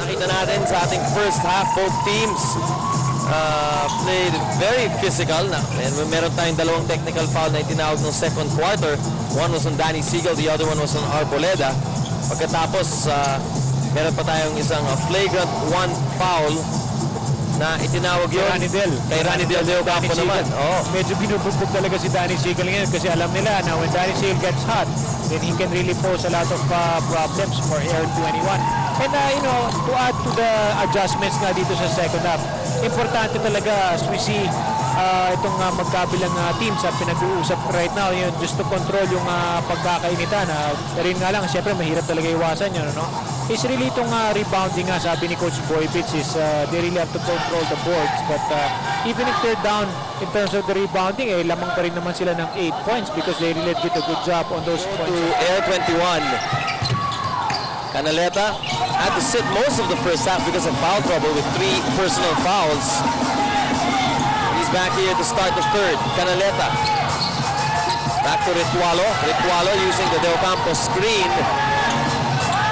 Nakita natin sa ating first half, both teams played very physical. Meron tayong dalawang technical foul na itinawag ng second quarter. One was on Danny Siegel, the other one was on Arboleda. Pagkatapos, meron pa tayong isang flagrant one foul na itinawag yun kay Ranidel de Ocampo naman. Medyo binubugbog talaga si Danny Siegel ngayon kasi alam nila na when Danny Siegel gets hot, then he can really pose a lot of problems for Air 21. And to add to the adjustments na dito sa second half, importante talaga as we see itong magkabilang teams at pinag-uusap right now, yun, just to control yung pagkakainitan. Rin nga lang, siyempre mahirap talaga iwasan yun, no? Is really itong rebounding nga, sabi ni Coach Boypitz, is they really have to control the boards. But even if they're down in terms of the rebounding, lamang pa rin naman sila ng 8 points because they really did a good job on those points. To Air 21. Canaleta had to sit most of the first half because of foul trouble with 3 personal fouls. He's back here to start the third. Canaleta. Back to Ritualo. Ritualo using the De Ocampo screen.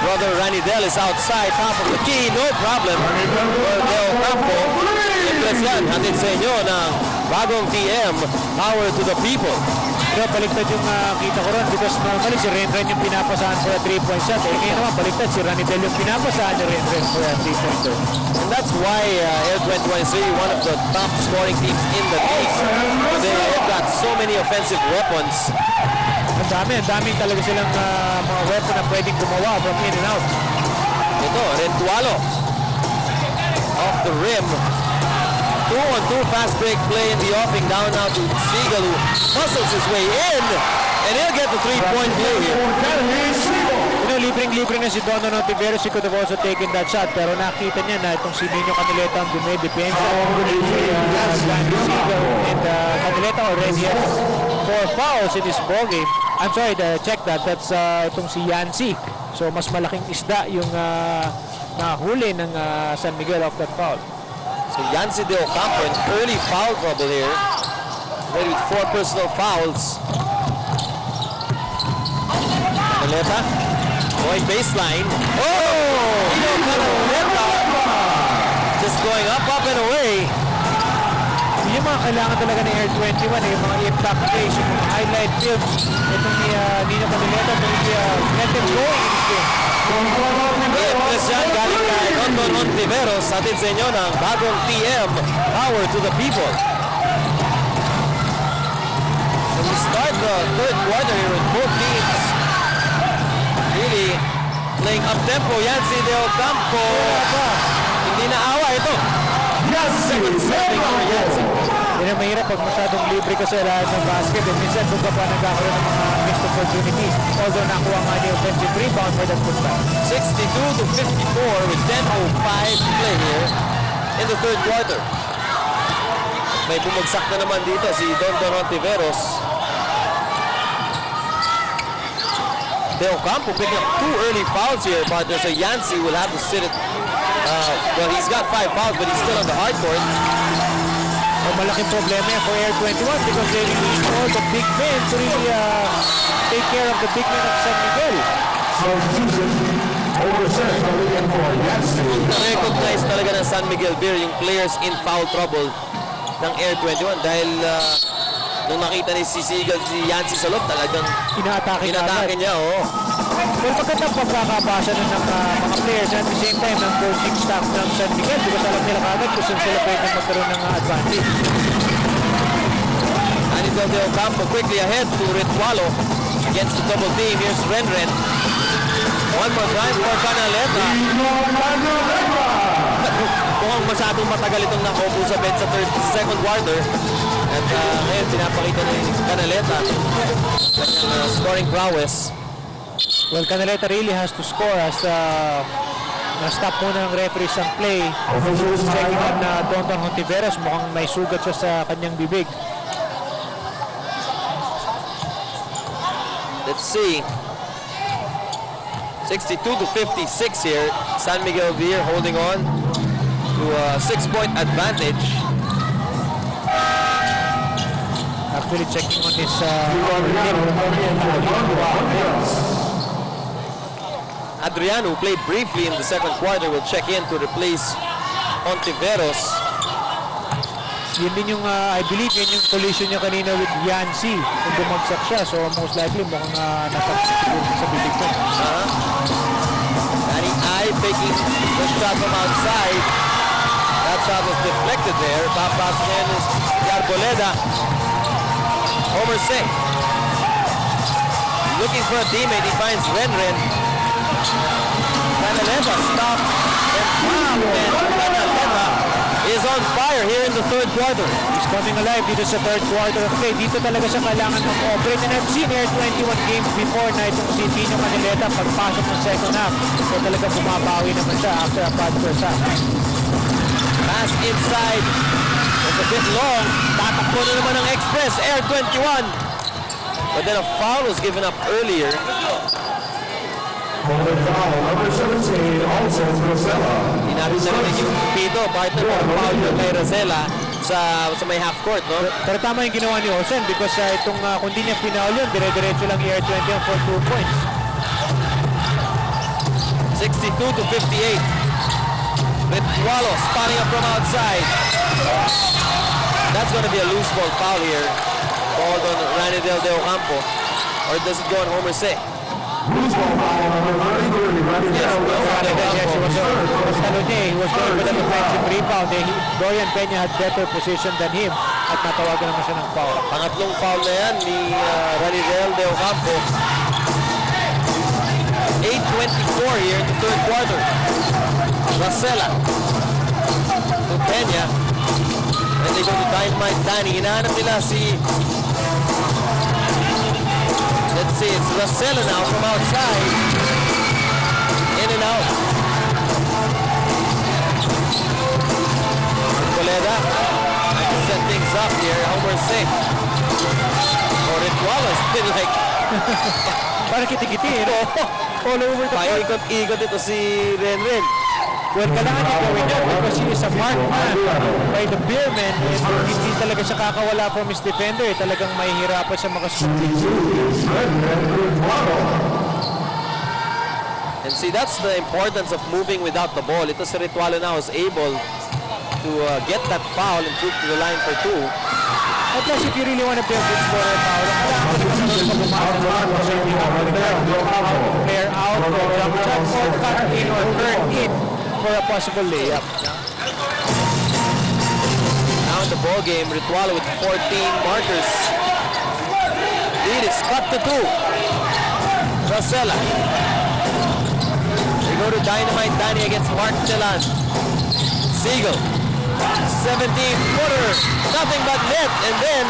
Brother Ranidel is outside, top of the key, no problem for De Ocampo. Impress yan, hatid sa inyo ng bagong TM, power to the people. Pero baliktad yung kita ko ron because normally si Renren yung pinapasahan for a 3-point shot. Ngayon naman baliktad si Ranidel yung pinapasahan ni Renren for a 3-pointer. And that's why Air 21 is really one of the top scoring teams in the league. They've got so many offensive weapons. Ang dami talaga silang mga weapon na pwedeng gumawa from in and out. Ito, Rentualo. Off the rim. 2-on-2 fast break play in the offing. Down now to Siegel who muscles his way in. And he'll get the 3-point play here. Libreng-libre na si Donovan Ontiveros. He could have also taken that shot. Pero nakita niya na itong si Nino Canileta ang dume-depensa. Siegel and Canileta already has 4 fouls in this ballgame. I'm sorry, check that. That's itong si Yancy. So mas malaking isda yung nahuli ng San Miguel off that foul. So Yancy De Ocampo in early foul trouble here. Already with 4 personal fouls. Canaleta. Boy, baseline. Canaleta. Just going up and away. Yung mga kailangan talaga ng Air 21, yung mga impact plays, yung mga highlight films. Itong ni Nino Canileta, let them go in this game. Yes, yan, galing kay Donovan Ontiveros. Atin sa inyo ng bagong TM, power to the people. So we start the third quarter here with both teams really playing up-tempo. Yancy De Ocampo. Hindi na awa ito. Second setting for Yancy. Yan ang mahirap pag masyadong libre ka sa lahat ng basket. And minsan doon ka pa nagkakaroon ng mga missed opportunities. Although nakuha nga niya offensive rebound for that putback. 62-54 with 10:05 to play here in the third quarter. May bumagsak na naman dito si Donovan Ontiveros. De Ocampo picking up 2 early fouls here, but there's a Yancy will have to sit it. Well, he's got 5 fouls, but he's still on the hard court. Malaking problema yan for Air 21 because they really need all the big men to really take care of the big men of San Miguel. Na-recognize talaga ng San Miguel Beer yung players in foul trouble ng Air 21 dahil nung nakita ni si Siegel, si Yancy sa loob, talagang inaatake niya. Pero magandang pagkakabasa ng mga players at the same time ng coaching staff ng San Miguel because alam nila kagad kung saan sila pwede magkaroon ng advantage. Ranidel De Ocampo quickly ahead to Ritualo against the double team. Here's Renren. One more time for Canaleta. Mukhang masyadong matagal itong nakaupo sa bench sa second quarter. At ngayon pinapakita ni Canaleta kanyang scoring prowess. Well, Canaleta really has to score as na-stop muna ng referees ang play. Checking on Donovan Ontiveros, mukhang may sugat siya sa kanyang bibig. Let's see. 62-56 here. San Miguel Beer holding on to a 6-point advantage. Actually checking on his Adriano, who played briefly in the second quarter, will check in to replace Ontiveros. Yun din yung, I believe, yun yung collision niya kanina with Yancy. Kung bumagsak siya, so most likely mukhang natapos siguro sa bibig ko. Danny I taking the shot from outside. That shot was deflected there. Papas ngayon is Arboleda. Homer Singh. Looking for a teammate, he finds Renren. Canaleta stopped and popped, and Canaleta is on fire here in the third quarter. He's coming alive dito sa third quarter of play. Dito talaga siya kailangan mag-operate. And I've seen here 21 games before na itong si Tino Canaleta pagpasok ng second half. So talaga bumabawi naman siya after a bad first half. Pass inside. It's a bit long. Tatakbo na naman ng Express. Air 21. But then a foul was given up earlier. Holding foul, number 17, also Rosella. Inabi na rin yung Pito, partner ng foul yung kay Rosella sa may half court, no? Pero tama yung ginawa ni Osen because itong kung di niya pinaul yun, dire-diretso lang Air 21 for 2 points. 62-58. Ritualo spotting up from outside. That's going to be a loose ball foul here. Called on Ranidel De Ocampo. Or does it go on Homer Say? Loose ball foul, number 33, Yes, he was going for the defensive rebound. Dorian Peña had better position than him at natawagan naman siya ng foul. Pangatlong foul na yan ni Ranidel De Ocampo. 8:24 here in the third quarter. Rosella to Peña. And they go to Dynamite Danny. Hinahanap nila si... Let's see, it's Rosella now from outside. In and out. Arboleda trying to set things up here. Homer safe. Or Ritualo has been like... Parang kiti-kiti, all over the court. Paikot-ikot ito si Renren. Well, kailangan niya gawin yan because he is a marked man by the Beermen and hindi talaga siya kakawala from his defender. Talagang mahihirapan siya makasulit. And see, that's the importance of moving without the ball. Ito si Ritualo now is able to get that foul and move to the line for two. At plus, if you really want to be a good scorer, Paolo, kailangan mo naman sa bumahan naman kasi hindi ka player out or jump shot or cut in or turn in for a possible layup. Now in the ball game, Ritualo with 14 markers. Lead is cut to two. Rosella. They go to Dynamite Danny against Mark Telan. Siegel. 17-footer. Nothing but net. And then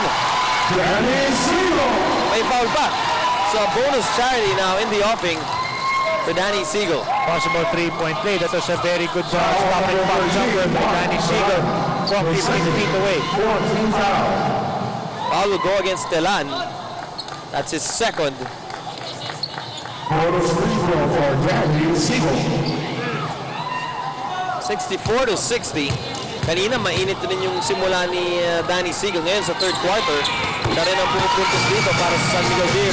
may foul back. So a bonus charity now in the offing for Danny Siegel. Possible three-point play. That was a very good stop and pop jumper by Danny Siegel from 15 feet away. Foul will go against Telan. That's his second. 64-60. Kanina mainit din yung simula ni Danny Siegel. Ngayon sa third quarter, siya rin ang pumupuntos dito para sa San Miguel Beer.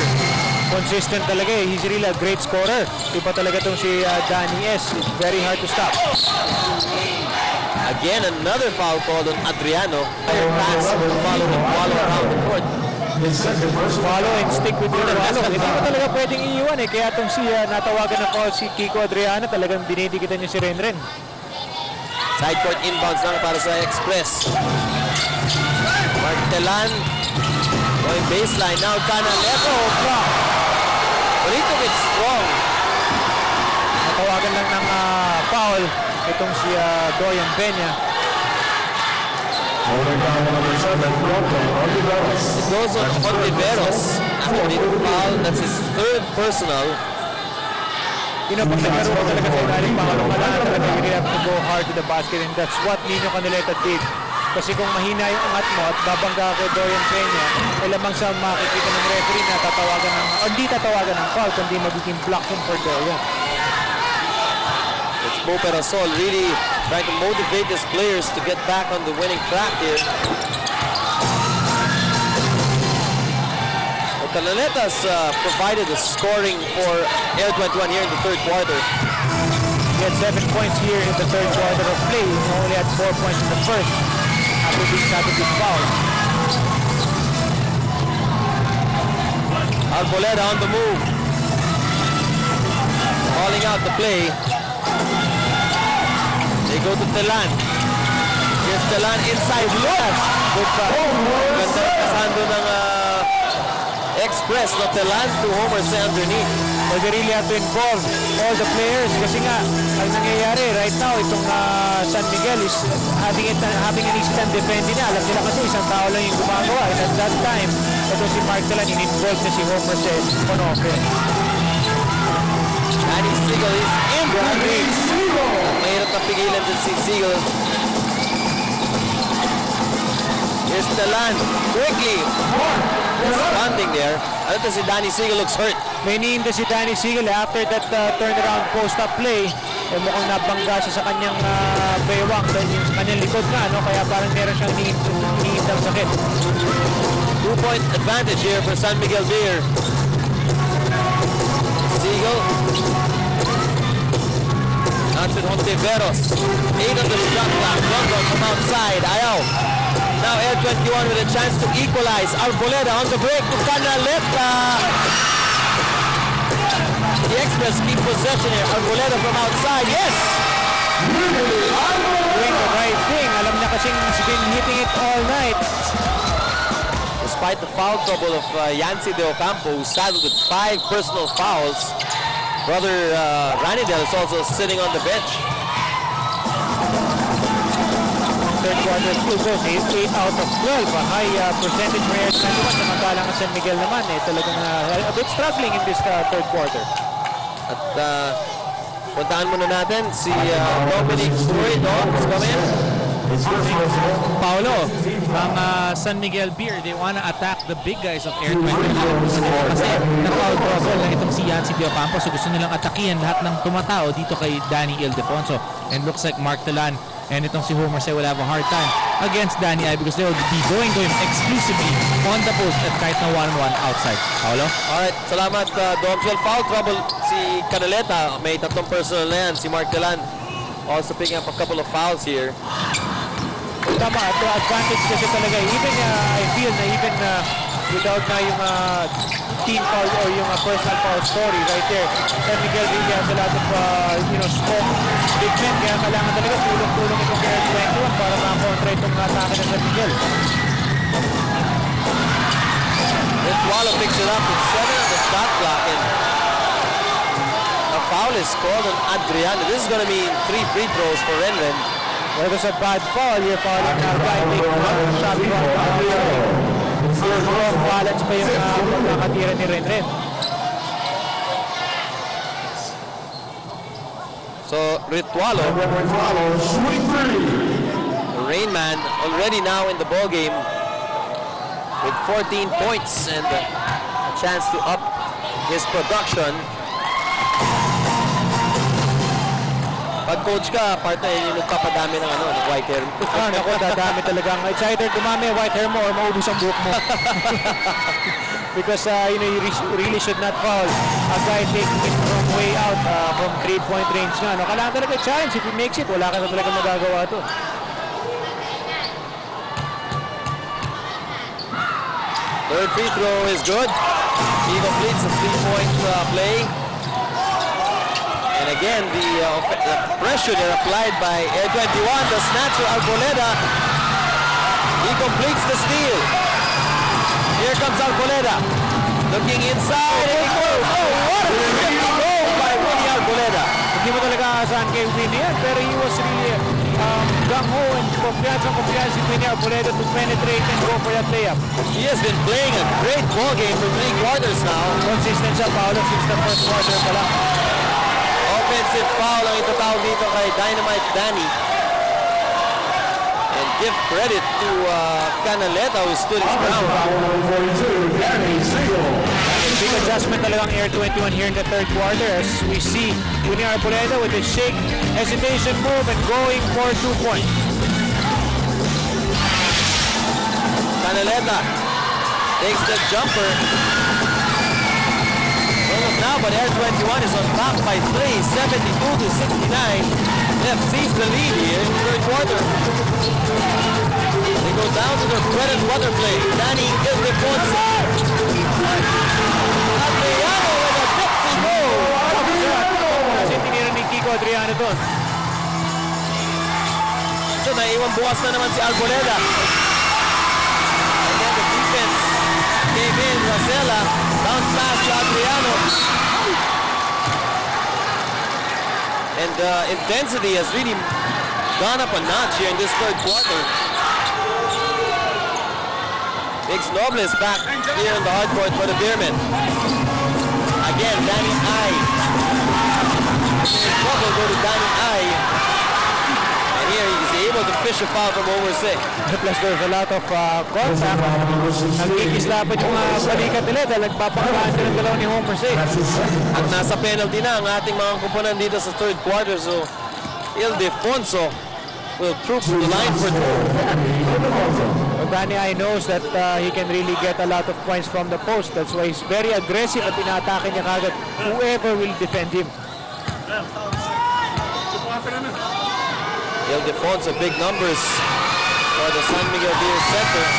Consistent talaga eh. He's really a great scorer. Iba talaga itong si Danny S. It's very hard to stop. Again, another foul called on Adriano. Higher pass to follow around the court. Follow and stick with your follow. Hindi mo talaga pwedeng iiwan eh. Kaya itong si natawagan na foul si Kiko Adriano, talagang dinidikitan niya si Renren. Side court inbounds lang para sa Express. Martelan going baseline. Now Canaleto. But he took it strong. Natawagan lang ng foul itong si Dorian Peña. It goes on Ontiveros after the foul. That's his third personal. You know, pag naglaro ka talaga sa ilalim, pangalong-alaan talaga, you really have to go hard to the basket and that's what Nino Canaleta did. Kasi kung mahina yung angat mo at babangga kay Dorian Peña, ay lamang sa makikita ng referee na tatawagan ng, o hindi tatawagan ng foul, kundi magiging blocking for Dorian. It's Bo Perasol really trying to motivate his players to get back on the winning track here. Canaletas provided the scoring for Air 21 here in the third quarter. He had 7 points here in the third quarter of play. He only had 4 points in the first after being started with foul. Arboleda on the move. Calling out the play. They go to Telan. Here's Telan inside. Look! Good pass. Ganda ng pasando ng Express no Telan to Homer say underneath. But they really have to involve all the players kasi nga ang nangyayari right now itong San Miguel is having an instant defending na. Alam nila kasi isang tao lang yung gumagawa. And at that time, ito si Mark Telan in-involve na si Homer say on offense. Danny Siegel is in the game. Mahirap na pigilan din si Siegel. Here's Telan. Quickly. Responding there. Ano to si Danny Siegel looks hurt. May iniinda si Danny Siegel after that turnaround post-up play. Mukhang nabangga siya sa kanyang baywang, sa kanyang likod nga, no? Kaya parang meron siyang iniindang sakit. 2-point advantage here for San Miguel Beer. Siegel. That's with Hontiveros. 8 on the shot clock. London from outside. Ayaw. Now Air 21 with a chance to equalize. Arboleda on the break to Canaleta. The Express keep possession here. Arboleda from outside. Yes! Doing the right thing. Alam niya kasing he's been hitting it all night. Despite the foul trouble of Yancy De Ocampo, who saddled with 5 personal fouls, brother Ranidel is also sitting on the bench. Third quarter still goes 8 out of 12. A high percentage for Air 21. Samantalang ang San Miguel naman talagang a bit struggling in this third quarter. At puntahan muna natin si Dominic Stewart. Come in. Paolo, ang San Miguel Beer, they wanna attack the big guys of Air 21. Kasi na-foul trouble na itong si Yancy De Ocampo. So gusto nilang atakihan lahat ng tumatao dito kay Danny Ildefonso. And looks like Mark Telan and itong si Homer say will have a hard time against Danny I because they will be going to him exclusively on the post at kahit na 1-1 outside. Paolo? Alright, salamat Domsel. Foul trouble si Canaleta. May 3 personal na yan. Si Mark Telan also picking up a couple of fouls here. Tama, ito advantage kasi talaga. Even I feel na even without na yung team foul or yung personal foul story right there. San Miguel really has a lot of strong big men. Kaya kailangan talaga tulong-tulong itong Air 21 para makakontra itong atake ng San Miguel. Ritwalo picks it up with 7 on the shot clock and a foul is called on Adriano. This is going to mean 3 free throws for Renren. Well, it was a bad foul. You're fouling na guy taking one shot from strong balance pa yung pagkakatira ni Renren. So Ritwalo, the Rain Man, already now in the ball game with 14 points and a chance to up his production. Pag coach ka, partner, yung nagpapadami ng white hair. Naku, dadami talagang. It's either dumami white hair mo or maubos ang buhok mo. Because you really should not foul a guy taking it from way out from 3-point range nga. Kailangan talaga challenge. If he makes it, wala ka na talaga magagawa to. Third free throw is good. He completes the 3-point play. And again, the pressure there applied by Air 21. The snatcher Arboleda. He completes the steal. Here comes Arboleda. Looking inside. And he goes. Oh, what a goal by Winnie Arboleda. Hindi mo talaga aasahan kay Winnie yan, pero he was really gung-ho and kumpiyansa si Winnie Arboleda to penetrate and go for that layup. He has been playing a great ball game for 3 quarters now. Consistent siya, Paolo, since the first quarter pa lang. Offensive foul ang itatawag dito kay Dynamite Danny. And give credit to Canaleta who stood his ground. Big adjustment talagang Air 21 here in the third quarter as we see Winnie Arboleda with a shake, hesitation move and going for 2 points. Canaleta takes the jumper. now, but Air 21 is on top by 3, 72-69. They have seized the lead here in the third quarter. They go down to their bread and butter play. Danny Ildefonso. Adriano with a tipsy goal. Kasi tinira ni Kiko Adriano doon. So naiwan bukas na naman si Arboleda. And then the defense came in. Rosella bounce pass to Adriano. And intensity has really gone up a notch here in this third quarter. Big Nobles back here in the hard court for the Beermen. Again, Danny I. Trouble go to Danny I. And here he's able to fish a foul from over 6. Plus there's a lot of contact. Nagkikislapan yung balikat nila dahil nagpapakalaan sila ng dalawa ni Homer 6. At nasa penalty na ang ating mga kumpunan dito sa third quarter. So, Ildefonso will troop to the line for 2. Danny I knows that he can really get a lot of points from the post. That's why he's very aggressive at inaatake niya kagad whoever will defend him. Ildefonso, big numbers for the San Miguel Beer Center.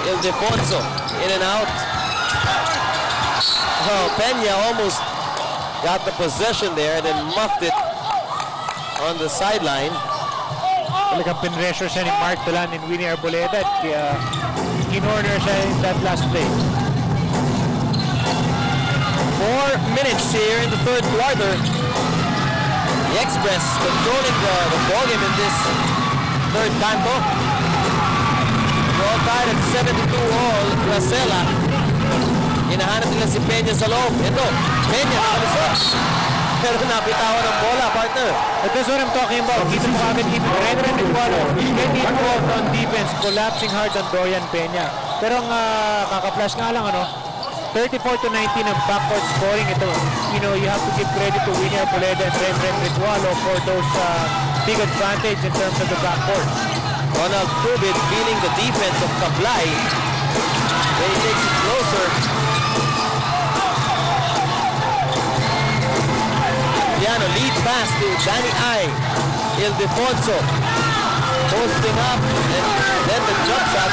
Ildefonso in and out. Oh, Peña almost got the possession there and then muffed it on the sideline. Talagang pinressure siya ni Mark Dolan and Winnie Arboleda at in-order siya in that last play. 4 minutes here in the third quarter. The Express controlling the ballgame in this third canto. We're all tied at 72 all. Rosella. Hinahanap nila si Peña sa loob. Ito, Peña nakalisot. Pero napitawan ang bola, partner. But that's what I'm talking about. Kita mo kagad Brethren Ecuador getting involved on defense, collapsing hard on Dorian Peña. Pero ang kaka-flash nga lang, 34-19 ang backcourt scoring. Ito, you have to give credit to Winnie Arboleda and Brethren Ecuador for those big advantage in terms of the backcourt. Ronald Trubit feeling the defense of Kablay. Then he takes it closer. Adriano lead pass to Danny I. Ildefonso posting up and then the jump shot.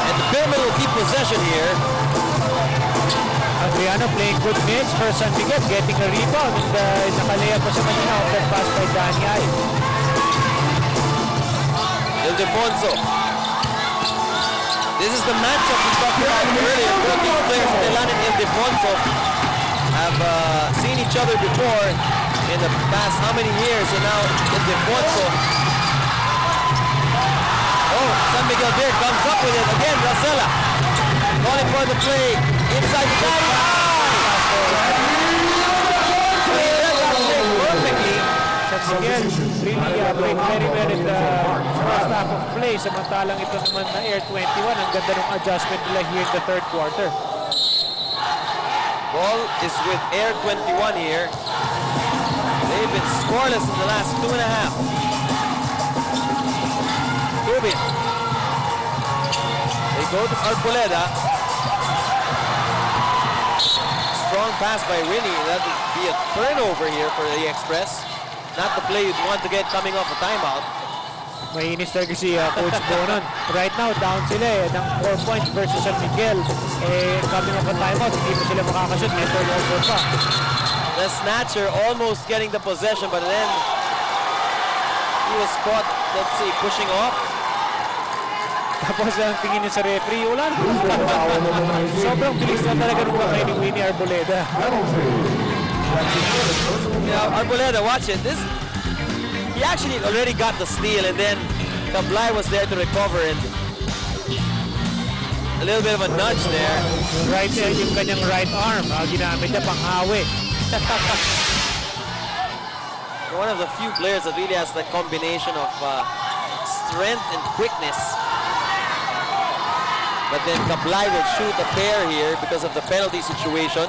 And the Beermen will keep possession here. Adriano playing good minutes for San Miguel, getting a rebound and nakalaya pa sa kanina off that pass by Danny I. Ildefonso. This is the matchup we talked about earlier. Both these players, Telan and Ildefonso, have seen each other before in the past how many years, and now Ildefonso. Oh, San Miguel Beer comes up with it again. Rosella calling for the play inside the body. Perfectly. San Miguel really played very well in the first half of play. Samantalang ito naman na Air 21. Ang ganda ng adjustment nila here in the third quarter. Ball is with Air 21 here. They've been scoreless in the last 2.5. Tubin. They go to Arboleda. Strong pass by Winnie. That would be a turnover here for the Express. Not the play you'd want to get coming off a timeout. Mainis talaga si Coach Bonon. Right now, down sila ng 4 points versus San Miguel. Coming off a timeout, hindi pa sila makakashoot. May turnover pa. The snatcher almost getting the possession, but then he was caught, let's see, pushing off. Tapos ang tingin niya sa referee, wala na. Sobrang bilis na talaga nung kamay ni Winnie Arboleda. Yeah, Arboleda, watch it. He actually already got the steal, and then Kablay was there to recover, and a little bit of a nudge there. Right there, yung kanyang right arm, ginamit niya pang hawi. One of the few players that really has that combination of strength and quickness. But then Kablay will shoot a pair here because of the penalty situation.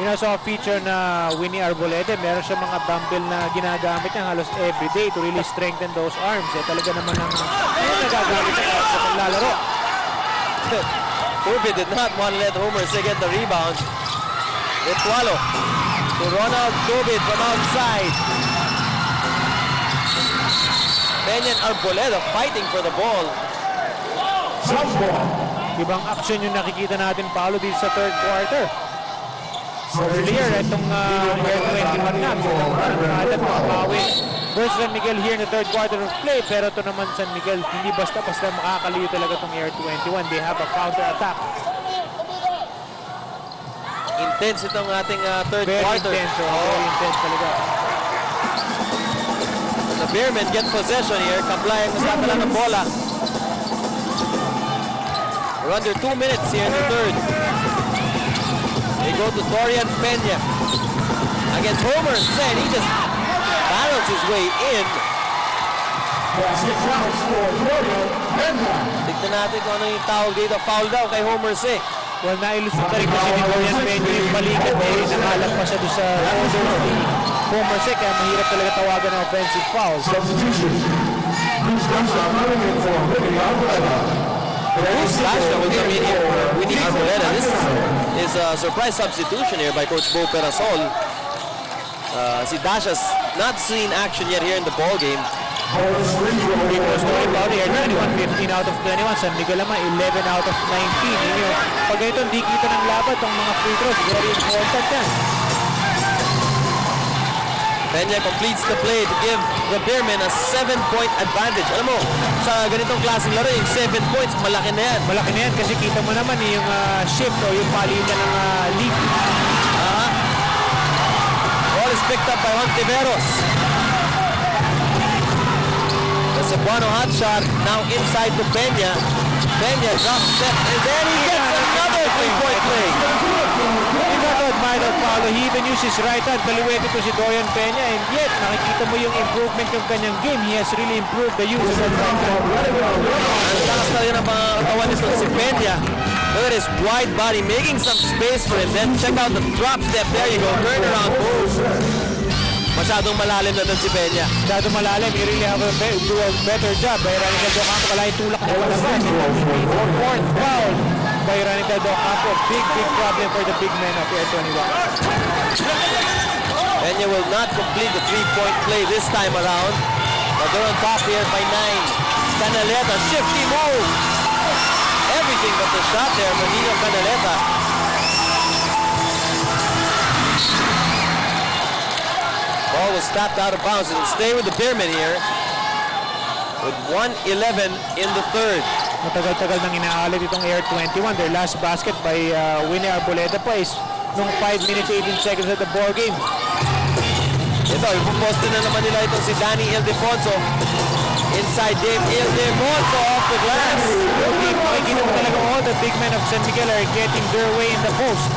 Pinasa feature na Winnie Arboleda, meron siya mga dumbbell na ginagamit niya halos everyday to really strengthen those arms. Talaga naman ang nagagamit niya sa paglalaro. Urbi did not want to let Homer Say get the rebound. Etualo to Ronald Tubid from outside. Peña and Arboleda fighting for the ball. Ibang action yung nakikita natin, Paolo, dito sa third quarter. Earlier, itong Air 21 na, parang makawi versus San Miguel here in the third quarter of play. Pero ito naman San Miguel, hindi basta-basta makakaliyo talaga itong Air 21. They have a counter-attack. Intense itong ating third Very quarter. intense, very intense talaga. The Beermen get possession here. Kablay ang nasakala ng bola. We're under 2 minutes here in the third. They go to Dorian Peña against Homer Sen. He just barrels his way in. Tignan natin kung ano yung tawag dito. Foul daw kay Homer Sen. Well, nailusot na rin kasi ni Dorian Peña yung balikat nakalag pa siya doon sa order of the Homer Sen. Kaya mahirap talaga tawagan ng offensive foul. Substitution. Bruce Dasha coming in for Winnie Arboleda. Bruce Dasha will come in here for Winnie Arboleda. This is a surprise substitution here by Coach Bo Perasol. Si Dasha's not seen action yet here in the ball game. Story about here, 21, 15 out of 21. San Miguel naman, 11 out of 19. Pag ito hindi kita ng laban, itong mga free throws, very important yan. Peña completes the play to give the Beermen a 7-point advantage. Alam mo, sa ganitong klaseng laro, yung 7 points, malaki na yan. Malaki na yan kasi kita mo naman yung shift o yung palitan ng lead. Ball is picked up by Juan Tiveros. The Cebuano hot shot now inside to Peña. Peña drops step and then he gets another 3-point play. You got to admire that, Paolo. He even used his right hand. Kaliwete to si Dorian Peña, and yet nakikita mo yung improvement ng kanyang game. He has really improved the use of that right hand. Ang takas na rin ang mga katawan nito si Peña. Look at his wide body making some space for him. Then check out the drop step. There you go. Turn around move. Masyadong malalim na doon si Peña. Masyadong malalim. You really have to do a better job. By Ranita Docampo, kalahit tulak na palabas. Fourth foul by Ranita Docampo. Big problem for the big men of Air 21. Peña will not complete the 3-point play this time around. But they're on top here by 9. Canaleta, shifty move. Everything but the shot there for Nino Canaleta. Ball was tapped out of bounds. It'll stay with the Beermen here with 1:11 in the third. Matagal-tagal nang inaalit itong Air 21. Their last basket by Winnie Arboleda pa is nung 5 minutes 18 seconds at the ball game. Ito, ipuposte na naman nila itong si Danny Ildefonso. Inside Dave Ildefonso off the glass. Makikita mo talaga all the big men of San Miguel are getting their way in the post.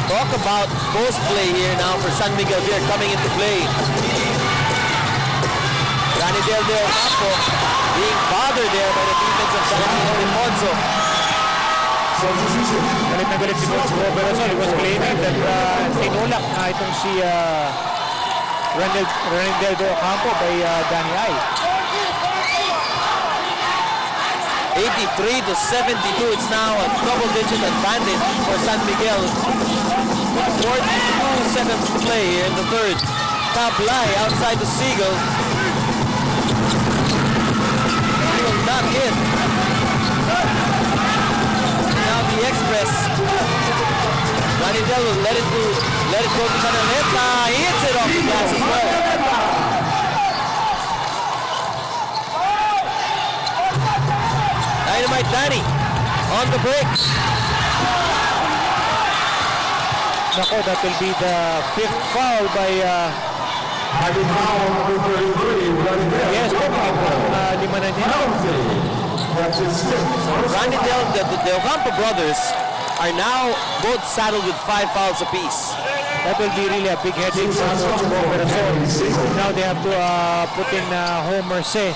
Talk about post play here now for San Miguel here coming into play. Rani Del Ocampo being bothered there by the defense of Danny Ildefonso. Galit na galit si Coach Bo Perasol. He was claiming that tinulak na itong si Renel Ocampo by Danny Ay. 83-72. It's now a double-digit advantage for San Miguel. 42 seconds to play here in the third. Tablay outside the Seagull. He will not hit. Now the Express. Ranidel will let it go to Canaleta. He hits it off the glass as well. Dynamite Danny on the break. Nako, that will be the 5th foul by yes, lima na niya. Randy the Ocampo brothers are now both saddled with 5 fouls apiece. That will be really a big headache for Coach Bo Perasol. Now they have to put in Homer Say,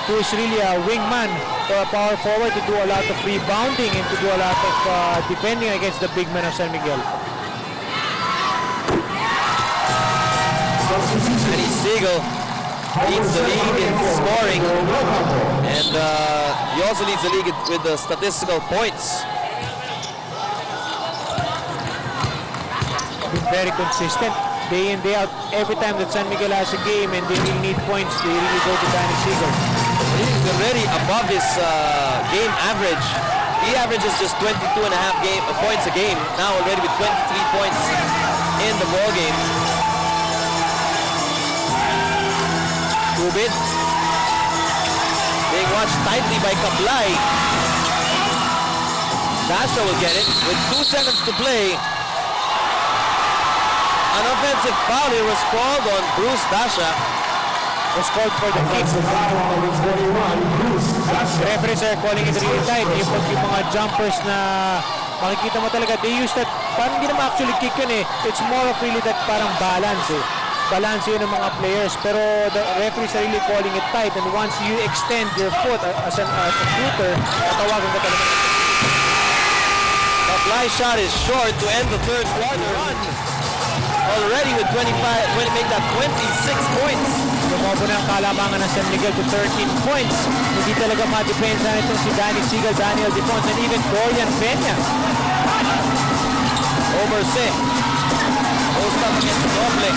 who is really a wingman for a power forward to do a lot of rebounding and to do a lot of defending against the big men of San Miguel. Danny Siegel leads the league in scoring, and he also leads the league with the statistical points. Been very consistent, day in, day out. Every time that San Miguel has a game and they really need points, they really go to Danny Siegel. He's already above his game average. He averages just 22.5 points a game, now already with 23 points in the ball game. Kubit being watched tightly by Kablay. Dasha will get it with 2 seconds to play. An offensive foul here was called on Bruce Dasha. Was called for the kick. Referees are calling it really tight. Yung mga jumpers na makikita mo talaga, they use that, parang hindi naman actually kick yun eh. It's more of really that parang balance eh. Balance yun ng mga players. Pero the referees are really calling it tight, and once you extend your foot as a shooter, tatawagan ka talaga. The fly shot is short to end the third quarter. Already with 25, make that 26 points. Tumobo na ang kalamangan ng San Miguel to 13 points. Hindi talaga ma-depensa nito si Danny Siegel, Daniel Defonso, and even Dorian Peña. Overse. Post up against Noble.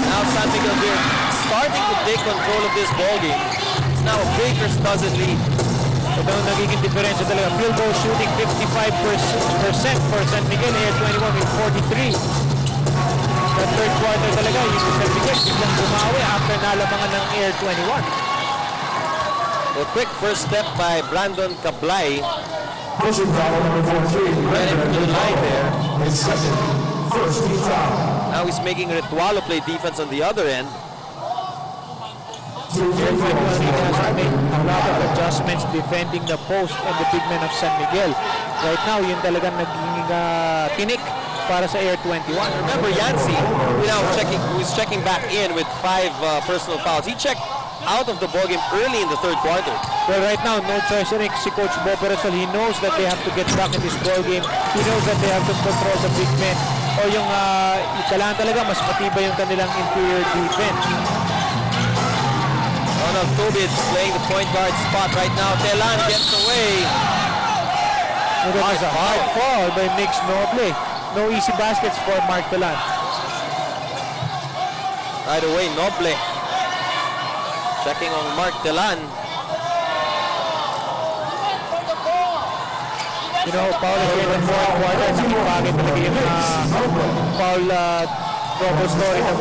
Now San Miguel Beer starting to take control of this ball game. It's now a Baker's dozen lead. Ito ang nagiging diferensya talaga. Field goal shooting 55% for San Miguel, Air 21 with 43. The third quarter talaga, yung San Miguel biglang bumawi after nalamangan ng Air 21. A quick first step by Brandon Kablay. Pushing foul number 14. Ran him to the line there. His second. First team foul. Now he's making Ritualo play defense on the other end. Air 21 really has to make a lot of adjustments defending the post and the big men of San Miguel. Right now, yun talagang naging tinik para sa Air 21. Remember Yancy, who's checking back in with 5 personal fouls. He checked out of the ballgame early in the third quarter. Well, right now, no choice rin si Coach Bob Resol. He knows that they have to get back in this ballgame. He knows that they have to control the big men. O yung kailangan talaga mas matibay yung kanilang interior defense. Ronald Tubit playing the point guard spot right now. Telan gets away. It was a hard fall by Mix Noble. No easy baskets for Mark Telan. Right away, Noble. Checking on Mark Telan. You know, foul again in the fourth quarter. Nakipagay talaga yung foul double story ng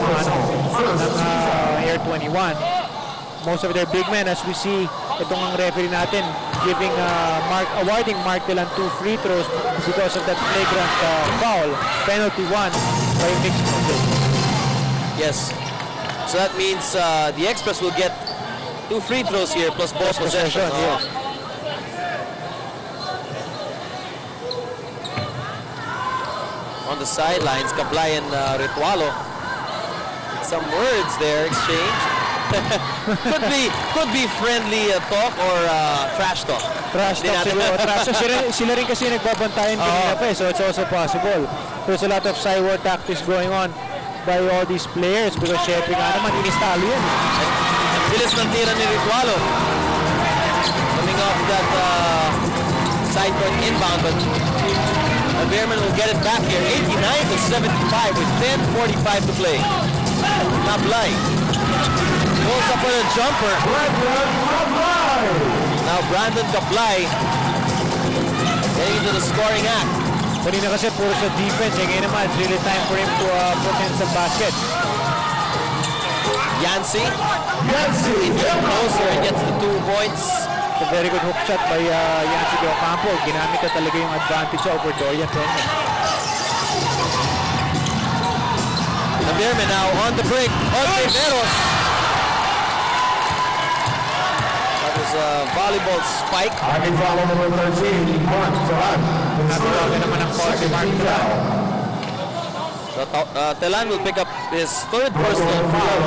Air 21. Most of their big men, as we see, itong ang referee natin giving awarding Mark Telan 2 free throws because of that flagrant foul. Penalty 1 by Mix Noble. Yes. So that means the Express will get 2 free throws here plus ball possession. Yes. On the sidelines, Kablay and Ritualo. Some words there exchanged. could be friendly talk or trash talk. Trash talk siguro. Trash talk. Sila rin kasi nagbabantayan kanina pa eh, so it's also possible. There's a lot of sideward tactics going on by all these players because syempre nga naman inistalo yun. Bilis ng tira ni Ritualo. Coming off that side court inbound, but the Beermen will get it back here. 89-75 with 10:45 to play. Kablay goes up for a jumper. Now Brandon Kablay getting into the scoring act. Kanina kasi puro sa defense. Ngayon naman, it's really time for him to put in some basket. Yancy closer and gets the 2 points. It's a very good hook shot by Yancy de Ocampo. Ginamit na talaga yung advantage over Dorian Peña. The Beermen now on the break. Veros. That was a volleyball spike. I can follow number 13, Mark Telan. Natulaga naman ang foul si Mark Telan. So, Telan will pick up his 3rd personal foul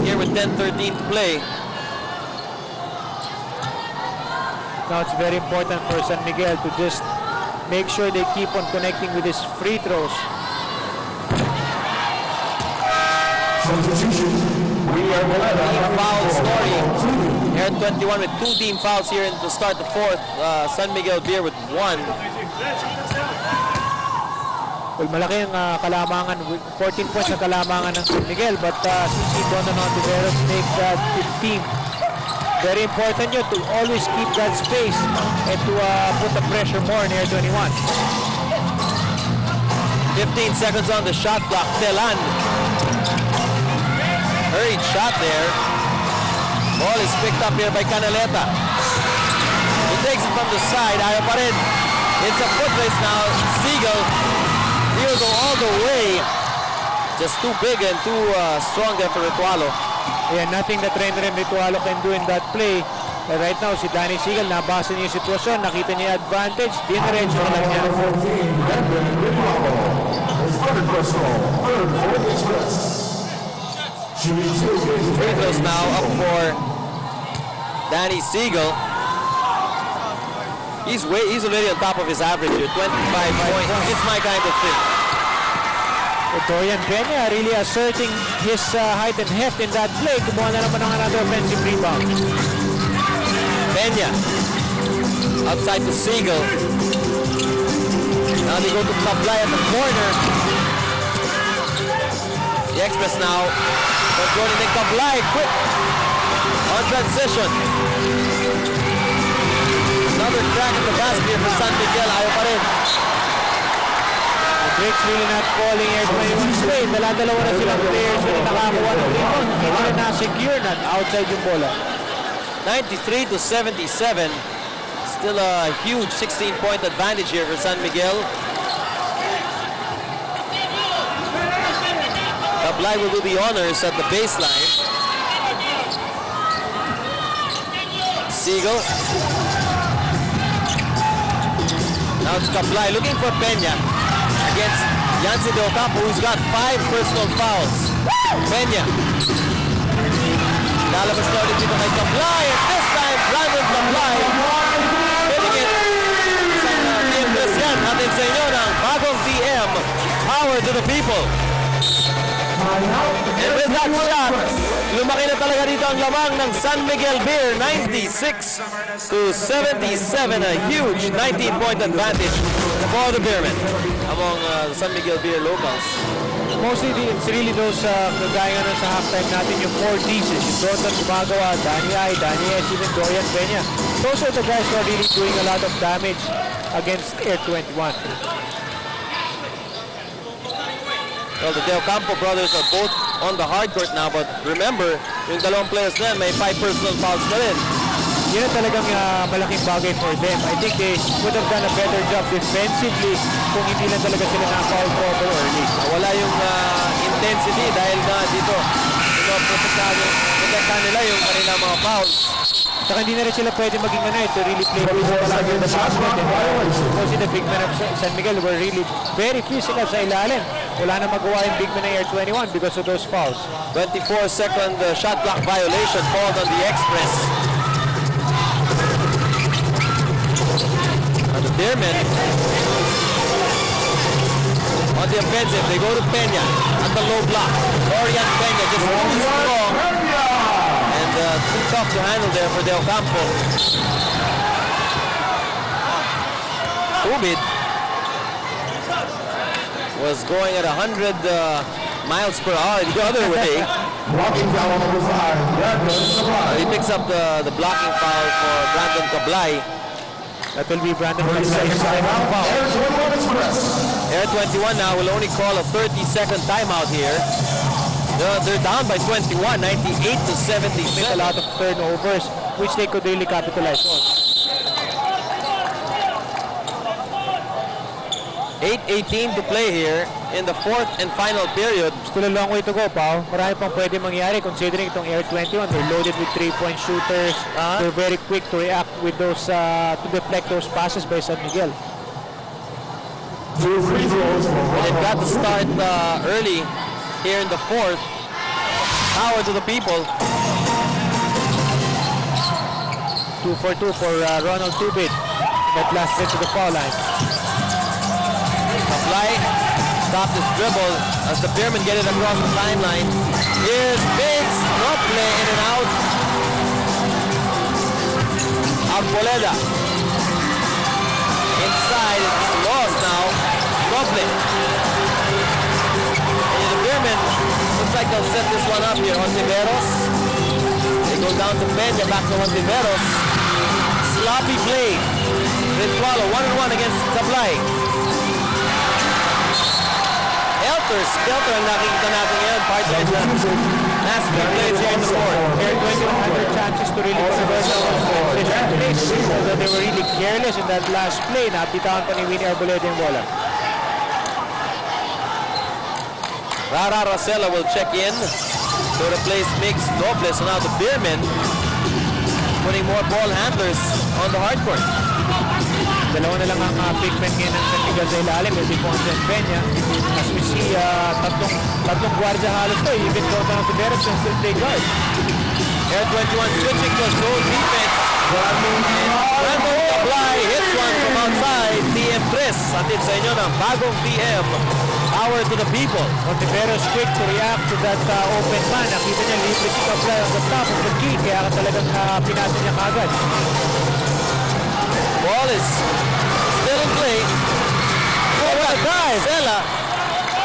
here with 10:13 to play. Now it's very important for San Miguel to just make sure they keep on connecting with his free throws. Substitution. We are Team foul story. Air 21 with 2 team fouls here to start the fourth. San Miguel Beer with 1. Well, malaki ang kalamangan, 14 points na kalamangan ng San Miguel, but CC Donovan Ontiveros make that 15. Very important yun to always keep that space and to put the pressure more in Air 21. 15 seconds on the shot clock. Telan. Hurried shot there. Ball is picked up here by Canaleta. He takes it from the side. Ayaw pa rin. It's a foot race now. Siegel. He'll go all the way. Just too big and too strong there for Ritualo. Yeah, nothing that trainer and Ritualo can do in that play. But right now, si Danny Siegel, nabasa niya yung sitwasyon, nakita niya advantage, diniretso na lang niya. Free throws now up for Danny Siegel. He's already on top of his average here, 25 points. It's my kind of thing. Dorian Peña really asserting his height and heft in that play. Kumuha na naman ng another offensive rebound. Peña outside to Siegel. Now they go to Kablay at the corner. The Express now controlling the Kablay. Quick on transition. Another crack at the basket here for San Miguel. Ayaw pa rin. The break's really not falling Air 21's way. Dala-dalawa na silang players na nakakuha ng rebound. Hindi na na-secure na outside yung bola. 93 to 77. Still a huge 16-point advantage here for San Miguel. Kablay will do the honors at the baseline. Siegel. Now it's Kablay looking for Peña against Yancy De Ocampo, who's got 5 personal fouls. Peña. Lalabas na ulit dito kay Kablay, and this time Brandon Kablay hitting it. Isang TM yan natin sa inyo ng bagong TM, power to the people. And with that shot, lumaki na talaga dito ang lamang ng San Miguel Beer, 96 to 77, a huge 19-point advantage for the Beermen among San Miguel Beer locals. Mostly, it's really those kagaya nga sa halftime natin, yung 4 D's. Yung Dotan Gumagawa, Danny I, Danny S, even Dorian Peña. Those are the guys who are really doing a lot of damage against Air 21. Well, the De Ocampo brothers are both on the hard court now, but remember, yung dalawang players na yan, may 5 personal fouls na rin. Yun ang talagang malaking bagay for them. I think they would have done a better job defensively kung hindi lang talaga sila na-foul trouble early. Wala yung intensity dahil na dito, protektahan nila yung kanilang mga fouls. Saka hindi na rin sila pwede maging to really play physical against the basket. Kasi the big men of San Miguel were really very physical sa ilalim. Wala na magawa yung big men ng Air 21 because of those fouls. 24-second shot clock violation called on the Express. And the Beermen on the offensive, they go to Peña at the low block. Dorian Peña just too strong and too tough to handle there for De Ocampo. Ubid was going at 100 miles per hour the other way. He picks up the blocking foul for Brandon Kablay. That will be Brandon Kablay's second foul. Air 21 now will only call a 30-second timeout here. They're down by 21, 98 to 77. A lot of turnovers, which they could really capitalize on. 8:18 to play here in the fourth and final period. Still a long way to go, Pao. Marami pang pwede mangyari considering itong Air 21. They're loaded with 3-point shooters. They're very quick to react with those, to deflect those passes by San Miguel. They've got to start early here in the fourth. Power to the people. 2 for 2 for Ronald Tubid. That last hit to the foul line. Kablay stop this dribble as the Beermen get it across the timeline. Here's Biggs, not play, in and out. Arboleda. Inside, it's lost now. Roble. And the Beermen, looks like they'll set this one up here. Ontiveros. They go down to Peña, back to Ontiveros. Sloppy play. Ritualo, 1-on-1 against Sablay. Skelter ang nakikita natin ngayon. Part of the last few plays here in the fourth. They're going to have their chances to really convert the transition plays. Although they were really careless in that last play. Napitaan pa ni Winnie Arboleda yung bola. Rara Rosella will check in to replace Mix Noble. So now the Beermen putting more ball handlers on the hardcourt. Dalawa na lang ang big men ngayon ng San Miguel sa ilalim, El Defonso and Peña. As we see, tatlong guardia halos to. Even though down to Beres and still play guard. Air 21 switching to a zone defense. Brandon Tablay hits one from outside. PM3. Atid sa inyo ng bagong PM. Power to the people. Ontiveros quick to react to that open man. Nakita niya libre si Tablay on the top of the key. Kaya talagang pinasa niya kagad. Ball is still in play. Oh, what a dive! Rosella.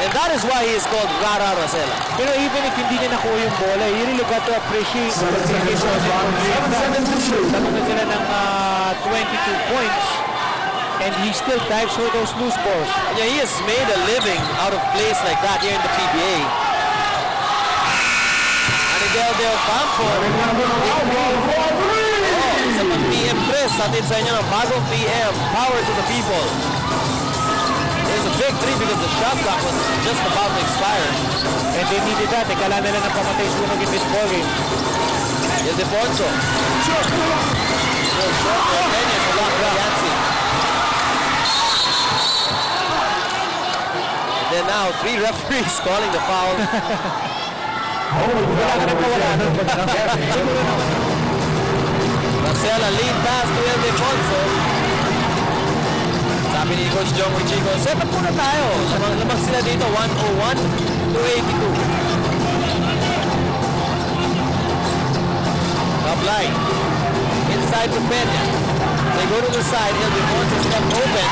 And that is why he is called Rara Rosella. Pero even if hindi niya nakuha yung bola, you really got to appreciate the resources. Tatlo na sila ng 22 points. And he still dives for those loose balls. Yeah, he has made a living out of plays like that here in the PBA. Miguel Del Campo. Sa PM Chris, atin sa inyo ng bagong PM. Power to the people. There's a big three because the shot clock was just about to expire. And they needed that. Kailangan nila ng pamatay sunog in this ballgame. El Defonso. Still short for Peña to lock the Yancy. And then now, three referees calling the foul. Wala ka nang mawala. Marcela lead pass to El Defonso. Sabi ni Coach Jong Chico, set up muna tayo. Lamang sila dito, 101 to 82. Tablay. Inside to Peña. They go to the side. El Defonso step open.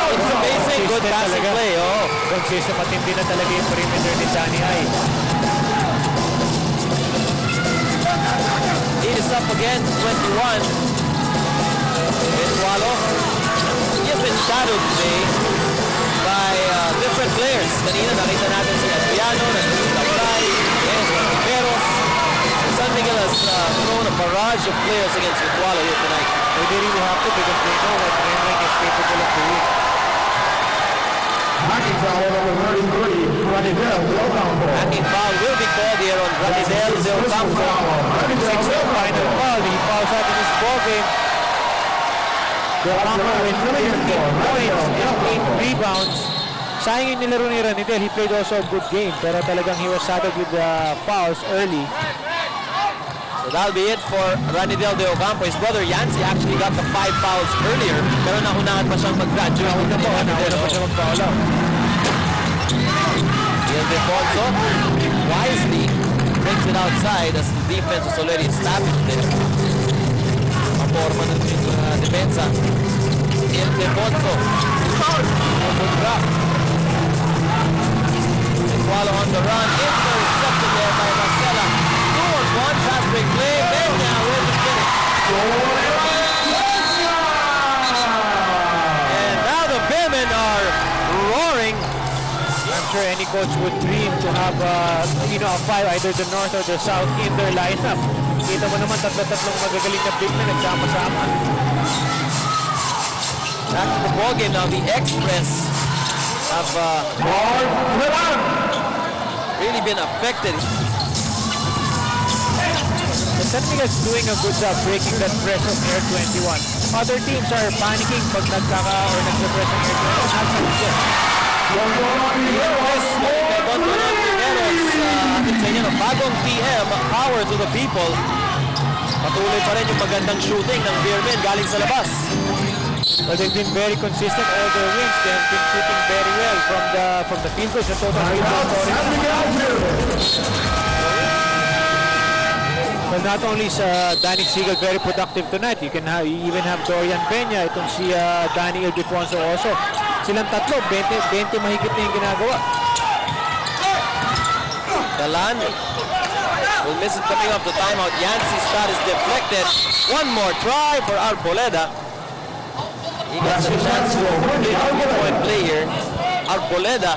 It's amazing. Good passing play. Oh. Consistent, matindi na talaga yung perimeter ni Danny Ay. It is up again, 21. Ritualo. He has been shadowed today by different players. Kanina nakita natin si Adriano, si Tablay, si Ontiveros. San Miguel has thrown a barrage of players against Ritualo here tonight. They really have to because they know what Beermen is capable of doing. Hacking foul number 33, Ranidel Del Campo. Hacking foul will be called here on Ranidel Del Campo. 6th final foul. He fouls out in this ballgame. Del Campo with 15 points and 8 rebounds. Sayang yung nilaro ni Ranidel. He played also a good game. Pero talagang he was saddled with fouls early. So that'll be it for Ranidel De Ocampo. His brother Yancy actually got the 5 fouls earlier, pero nahunahan pa siyang mag-graduate. Nahunahan pa siya mag-foul out. El Defonso wisely brings it outside as the defense is already established there. Maporma ng depensa. El Defonso. Good drop. Ritualo on the run. Intercepted there by Marcela. 2-on-1 fast break play. Peña with the finish. And now the Beermen are roaring. I'm sure any coach would dream to have a 5, either the north or the south in their lineup. Kita mo naman tatlong magagaling na big men nagsama-sama. Back to the ballgame now. The Express have really been affected. San Miguel is doing a good job breaking that press of Air 21. Other teams are panicking pag nagka-press ng Air 21. Not San Miguel. Bagong PM, power to the people. Patuloy pa rin yung magandang shooting ng Beermen galing sa labas. But they've been very consistent all their wins. They've been shooting very well from the field goals. The total field goal scoring. Well, not only is Danny Siegel very productive tonight, you even have Dorian Peña, itong si Danny Ildefonso also. Silang tatlo, 20 mahigit na yung ginagawa. Galan will miss it coming off the timeout. Yancey's shot is deflected. One more try for Arboleda. He gets a chance to complete a 3-point play here. Arboleda,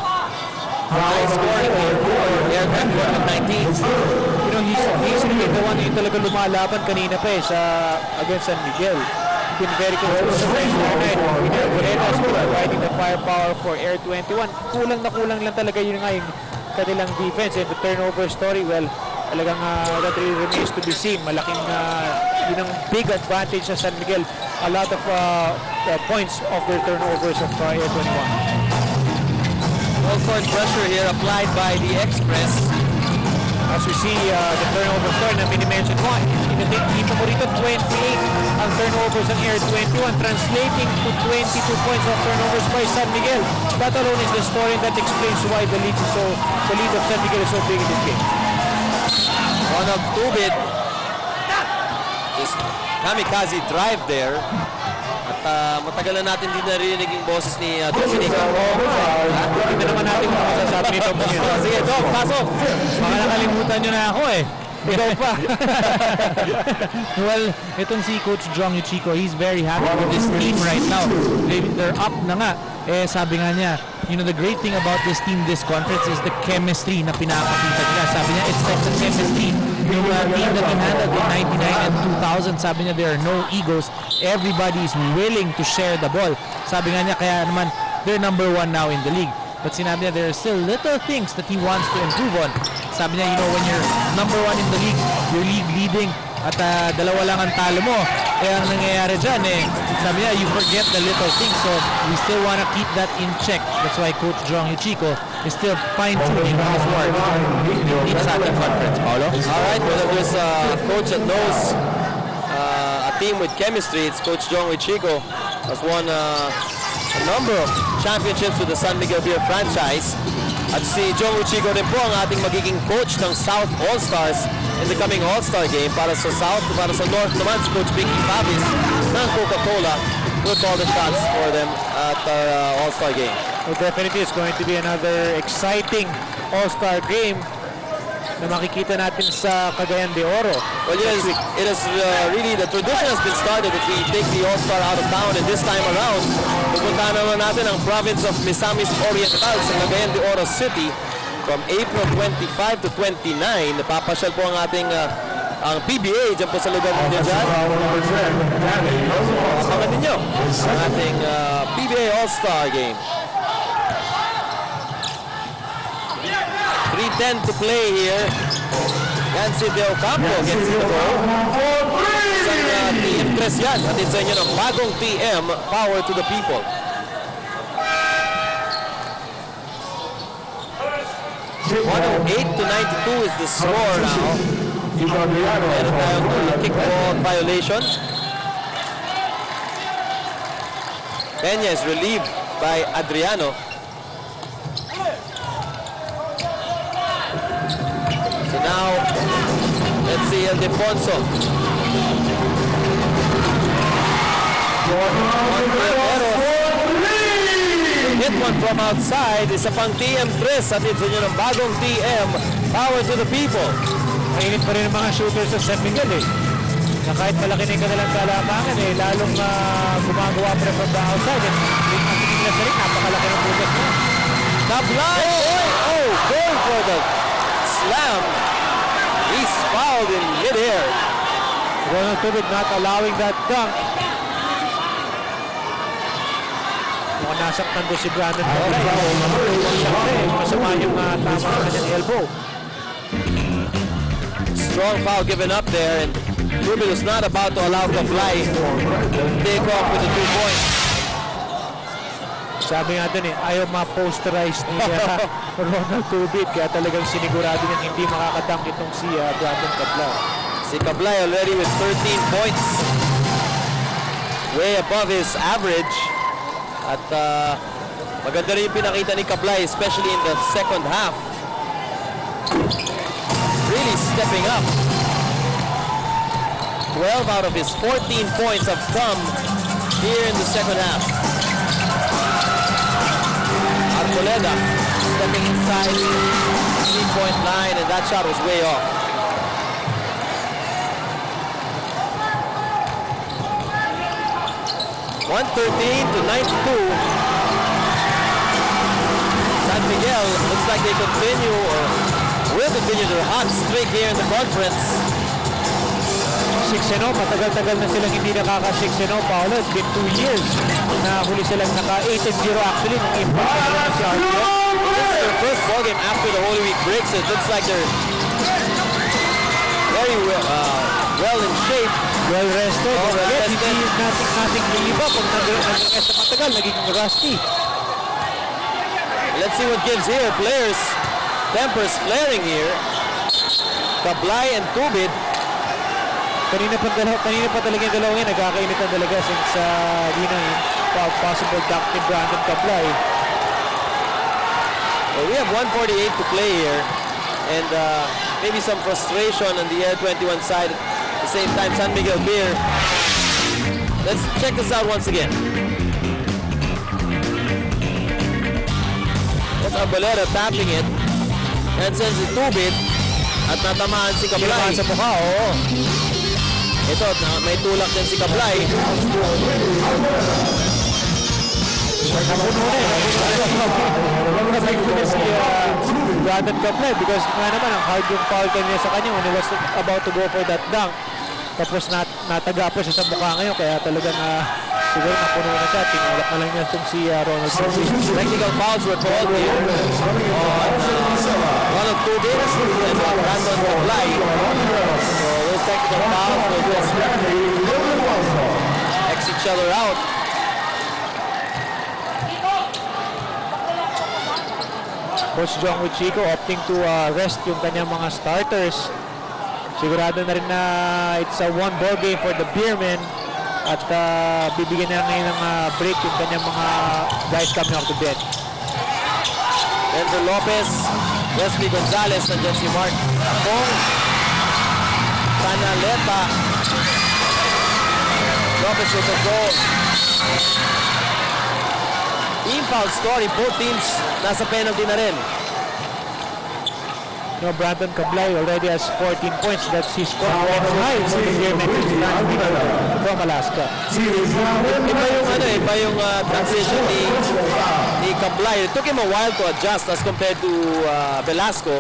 high scoring here for Aircraft with 19. You know, he's really the one yung talaga lumalaban kanina pa against San Miguel. Been very consistent tonight. Arboleda is providing the firepower for Air 21. Kulang lang talaga yun nga yung kanilang defense, and the turnover story, well, talagang that really remains to be seen. Malaking yun ang big advantage sa San Miguel. A lot of points of their turnovers of Air 21. Full-court pressure here applied by the Express. As we see the turnover story na mini-mention mo, kita mo rito 28 ang turnovers ng Air 21, translating to 22 points of turnovers by San Miguel. That alone is the story that explains why the lead of San Miguel is so big in this game. Ronald Tubid, just kamikaze drive there. At matagal na natin din narinig yung boses ni Dominic. Hindi naman natin kung masasabi ni Tom. Sige, Dom, pasok. Baka nakalimutan nyo na ako eh. Ikaw pa. Well, itong si Coach Jong Yuchiko, he's very happy with this team right now. They're up na nga. Sabi nga niya, you know, the great thing about this team, this conference, is the chemistry na pinapakita nila. Sabi niya, it's like the chemistry yung team that he handled in 99 and 2000. Sabi niya, there are no egos. Everybody is willing to share the ball. Sabi nga niya, kaya naman, they're number 1 now in the league. But sinabi niya, there are still little things that he wants to improve on. Sabi niya, you know, when you're number 1 in the league, you're league leading, at dalawa lang ang talo mo, ang nangyayari dyan sabi niya, you forget the little things, so we still want to keep that in check. That's why Coach Jong Yuchiko is still fine-tuning his work in sa ating conference. Paolo? Alright, well, if there's a coach that knows a team with chemistry, it's Coach Jong Yuchiko. Has won a number of championships with the San Miguel Beer franchise. At si Jong Yuchiko rin po ang ating magiging coach ng South All-Stars in the coming All-Star game. Para sa South, para sa North naman, si Coach Vicky Favis ng Coca-Cola will call the shots for them at our All-Star game. Well, definitely it's going to be another exciting All-Star game na makikita natin sa Cagayan de Oro. Well, yes, it is really, the tradition has been started that we take the All-Star out of town, and this time around, pupuntahan naman natin ang province of Misamis Oriental sa Cagayan de Oro City from April 25 to 29. Napapasyal po ang ating ang PBA dyan po sa lugar ninyo dyan. Abangan ninyo ang ating PBA All-Star game. 3:10 to play here. Yancy De Ocampo gets the ball. Isang TM3 yan. Atin sa inyo ng bagong TM, Power to the People. (108 to 92 is the score now. Meron tayong kickball violation. Peña is relieved by Adriano. So now, let's see Ildefonso. Hit one from outside. Isa pang TM3 at ito nyo ng bagong TM. Power to the people. Mainit pa rin ang mga shooters sa San Miguel na kahit malaki na yung kanilang kalamangan lalong gumagawa pa rin from the outside. Ang tingin nila sa rin, napakalaki ng butas mo. Tablay! Oh, going for the slam. He's fouled in mid-air. Ronald Tubid not allowing that dunk. Mukhang nasaktan doon si Brandon Tablay. Masama yung tama ng kanyang elbow. Strong foul given up there, and Tubid was not about to allow Kafly to take off with the 2 points. Sabi nga dun ayaw ma-posterize ni Ronald Tubid, kaya talagang sinigurado niyang hindi makakadunk itong si Brandon Tablay. Si Kablay already with 13 points. way above his average. At maganda rin yung pinakita ni Kablay, especially in the second half. Really stepping up. 12 out of his 14 points have come here in the second half. Arboleda stepping inside 3-point line, and that shot was way off. (113-92). San Miguel looks like they continue or will continue their hot streak here in the conference. 6-0, matagal-tagal na silang hindi nakaka-6-0, Paolo. It's been 2 years na huli silang naka-8-0 actually nung impact na nila si RPM. This is their first ball game after the Holy Week break, so it looks like they're very well in shape. Well rested. Oh, well Yet, rested. hindi nating iba kung nag-rest na matagal, naging rusty. Let's see what gives here. Players, tempers flaring here. Kablay and Tubid. Kanina pa talaga yung dalawa yan, nagkakainitan talaga since possible dunk ni Brandon Kablay. Well, we have 1:48 to play here, and maybe some frustration on the Air 21 side. At the same time, San Miguel Beer. Let's check this out once again. That's Arboleda tapping it, and sends it Tubid at natamaan si Kablay. Sa mukha, oo. Ito, may tulak din si Kablay. Si Brandon Kablay because nga naman ang hard yung foul niya sa kanya when he was about to go for that dunk. Tapos nataga po siya sa mukha ngayon kaya talagang siguro napuno na siya. Tinulak na lang niya itong si Ronald Tubid. Technical fouls were called here on Ronald Tubid and Brandon Kablay. So those technical fouls will just X each other out. Coach Jong Wichiko opting to rest yung kanyang mga starters. Sigurado na rin na it's a one-ball game for the Beermen at bibigyan na ngayon ng break yung kanyang mga guys coming off the bench. Denver Lopez, Wesley Gonzalez, nandiyan si Mark Apong, Canaleta, Lopez with a goal. Team foul story, both teams nasa penalty na rin. No, Brandon Kablay already has 14 points. That's his conference high for the Beermen from Alaska. Iba yung transition ni Kablay. It took him a while to adjust as compared to Velasco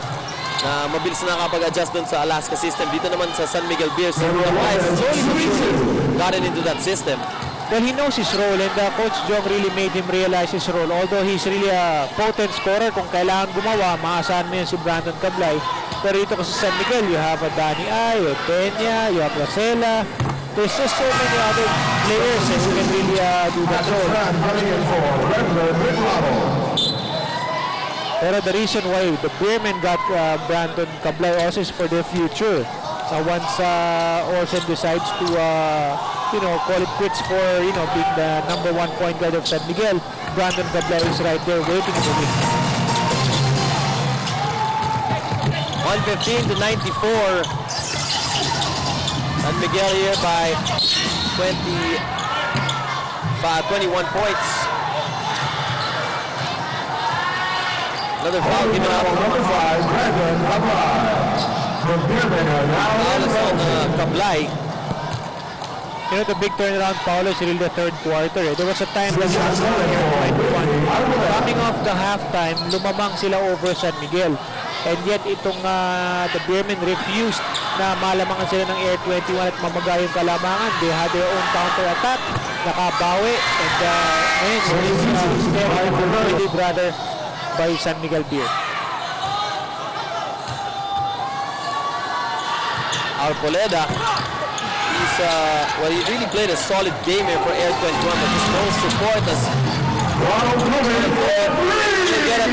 na mabilis na nakapag-adjust dun sa Alaska system. Dito naman sa San Miguel Beer, so Kablay slowly but surely gotten into that system. Well, he knows his role and Coach Jong really made him realize his role. Although he's really a potent scorer, kung kailangan gumawa, maasahan mo yan si Brandon Kablay. Pero dito kasi sa San Miguel, you have a Danny Ay, you have Peña, you have Rosella. There's just so many other players who can really do that role. Pero the reason why the Beermen got Brandon Kablay also is for their future. Once Orson decides to call it quits for being the number 1 point guard of San Miguel, Brandon Kablay is right there waiting in the wing. 115-94. San Miguel here by 21 points. Another foul given up. Number 5, Brandon Kablay. The Beermen are now on Kablay. You know, the big turnaround, Paulo, is really the third quarter. There was a time that coming off the halftime, lumamang sila over San Miguel. And yet, itong the Beermen refused na malamangan sila ng Air 21 at mamaga yung kalamangan. They had their own counter-attack, nakabawi, and ngayon, rather by San Miguel Beer. Arboleda, he really played a solid game here for Air 21, but just no support as get at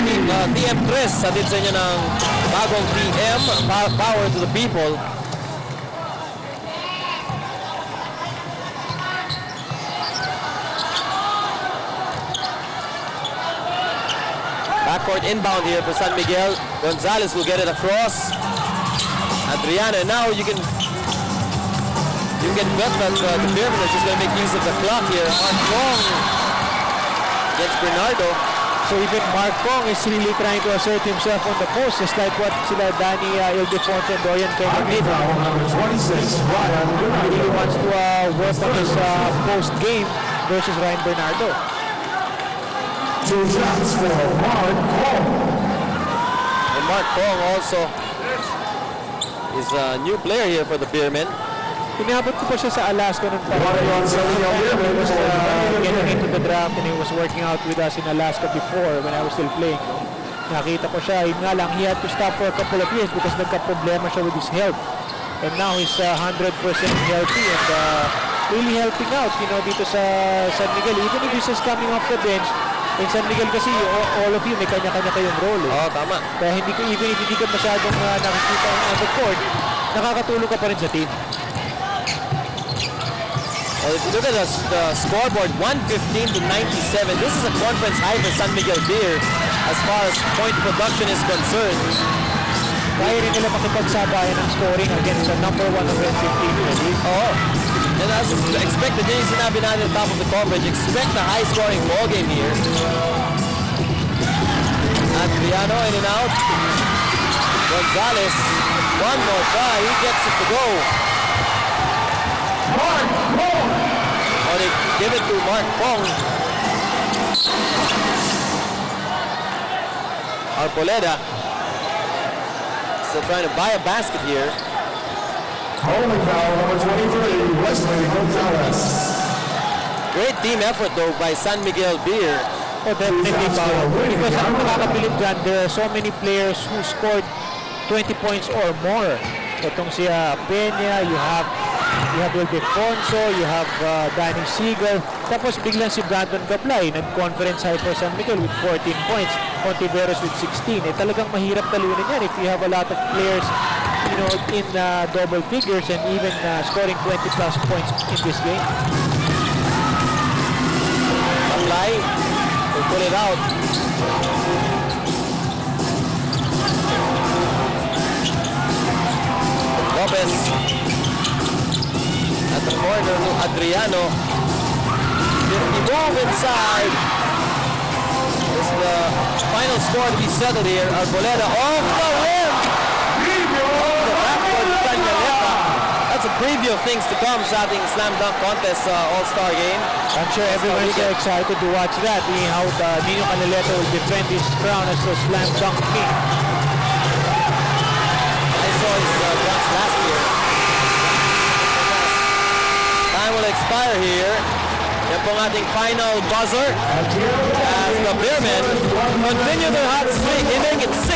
TM3 sa din sa inyo ng bagong TM, Power to the People. court inbound here for San Miguel. Gonzalez will get it across. Adriano, now you can bet that the Beermen are just going to make use of the clock here. Mark Pong against Bernardo. So even Mark Pong is really trying to assert himself on the post, just like what sila Danny Ildefonso and Dorian Kenya did. Number 26, Ryan He really Bernardo. wants to work on his post game versus Ryan Bernardo. 2 shots for Mark Cole. And Mark Pong also is a new player here for the Beermen. Inabot ko pa siya sa Alaska noon pa. One on San Miguel He Beermen was for getting into the draft and he was working out with us in Alaska before when I was still playing. Nakita ko siya, yun nga lang, he had to stop for a couple of years because nagka-problema siya with his health. And now he's 100% healthy and really helping out, dito sa San Miguel. Even if he's just coming off the bench, in San Miguel kasi, all of you, may kanya-kanya kayong role. Oh, tama. Kaya even if hindi ka masyadong nakikita on the court, nakakatulong ka pa rin sa team. Well, if you look at the scoreboard, 115 to 97. This is a conference high for San Miguel Beer as far as point production is concerned. Kaya rin nila makipagsabayan ng scoring against the number 115 in the league. Oh, and as expected, yun yung sinabi natin top of the coverage. Expect a high-scoring ball game here. Adriano in and out. Gonzalez, one more try. He gets it to go. Mark Cole. Oh, they give it to Mark Pong. Arboleda still trying to buy a basket here. Holding foul, number 23, Wesley Gonzalez. Great team effort though by San Miguel Beer. Oh, definitely power. Because ang nakakabilib dyan, there are so many players who scored 20 points or more. Itong si Peña, you have Ildefonso, you have Danny Siegel. Tapos biglang si Brandon Gablay, nag-conference high for San Miguel with 14 points. Contiveros with 16. Talagang mahirap talunin yan if you have a lot of players in double figures and even scoring 20 plus points in this game. Gablay will pull it out. Lopez at the corner, Adriano. If he move inside, is the final score to be settled here. Arboleda off the rim. Off the backboard, Canaleta. That's a preview of things to come sa ating slam dunk contest all-star game. I'm sure everyone's excited to watch that. How Nino Canaleta will defend his crown as the slam dunk king. I saw his dunks last year. Time will expire here. Yan pong ating final buzzer as the Beermen continue their hot streak, hitting it 6